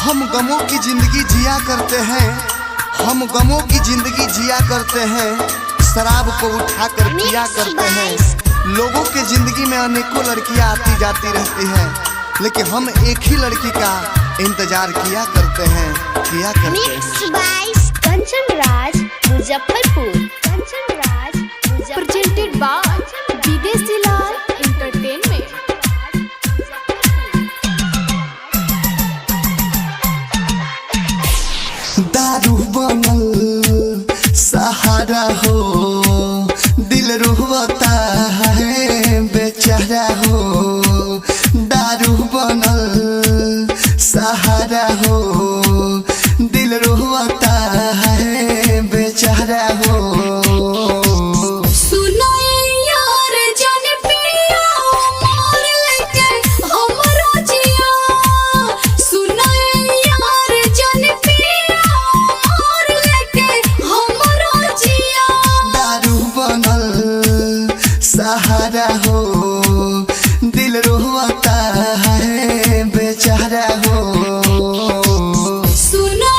हम गमों की जिंदगी जिया करते हैं, हम गमों की जिंदगी जिया करते हैं, शराब को उठाकर पिया करते हैं। लोगों के जिंदगी में अनेकों लड़कियां आती जाती रहती हैं, लेकिन हम एक ही लड़की का इंतजार किया करते हैं, किया करते हैं। Kanchan Raj Muzaffarpur, Kanchan Raj Muzaffarpur. Presented by Videshi Lal entertainment. दारू बनल सहारा हो, दिल रोता है बेचारा हो। दारू बनल सहारा हो, दिल रोता है बेचारा हो। सहारा हो, दिल रोता है बेचारा हो। सुनो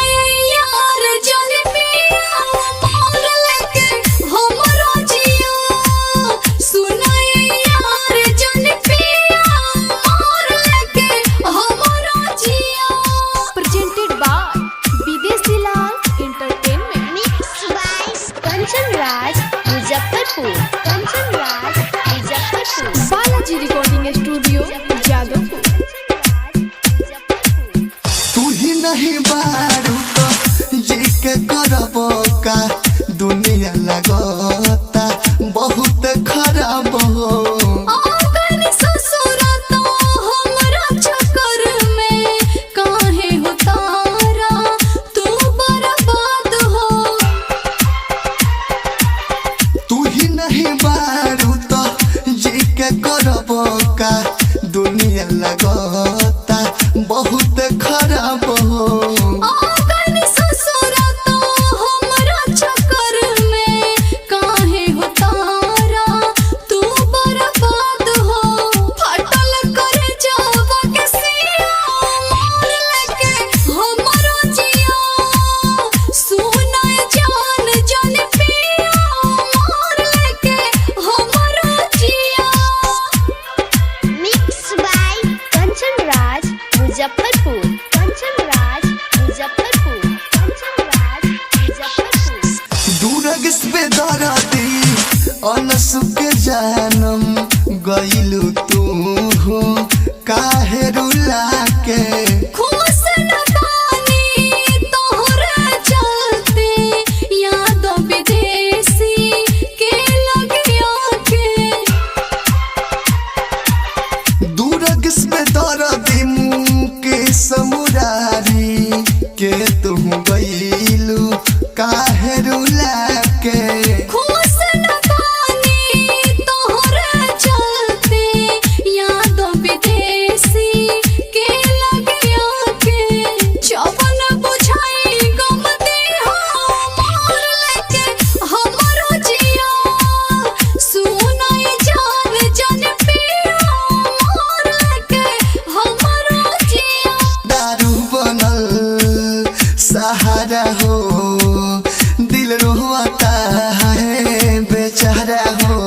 यार जन पिया मोर लेके हमरो जिया, सुनो यार जन पिया मोर लेके हमरो जिया। Presented by Videshi Lal entertainment. Mixed by Kanchan Raj Muzaffarpur, Kanchan Raj Muzaffarpur. Balaji recording studio Jadavpur. तू ही नहीं बारू तो जी के करबो का, दुनिया लगता बहुत खराब हो। करबो का दुनिया लगता बहुत खराब हो। मुजफ्फरपुर, कंचन राज मुजफ्फरपुर, कंचन राज मुजफ्फरपुर। दूरग पे दरदी अनसु के जानम गइलू तू हो, काहे रुला के। खुश न बानी तोहरा चलते, याद विदेशी के लगिया के। दूरग पे दरदी समुरारी के तुम गइलू काहे रुला के। खुश न बानी तोहरा चलते, याद विदेशी के लगिया के। जवन बुझाई गम देहा मोर लेके हमरो जिया, सुनाई जान जन पिया मोर लेके हमरो जिया। दारू बनल सहारा हो, दिल रोता है बेचारा हो।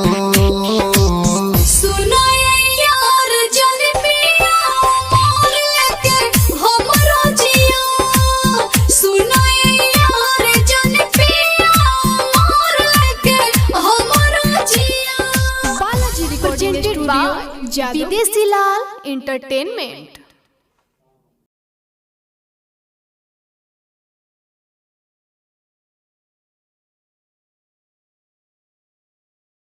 सुनो यार जन पिया मोर लेके हमरो जिया, सुनो यार जन पिया मोर लेके हमरो जिया। बालाजी रिकॉर्डिंग स्टूडियो विदेशी लाल एंटरटेनमेंट।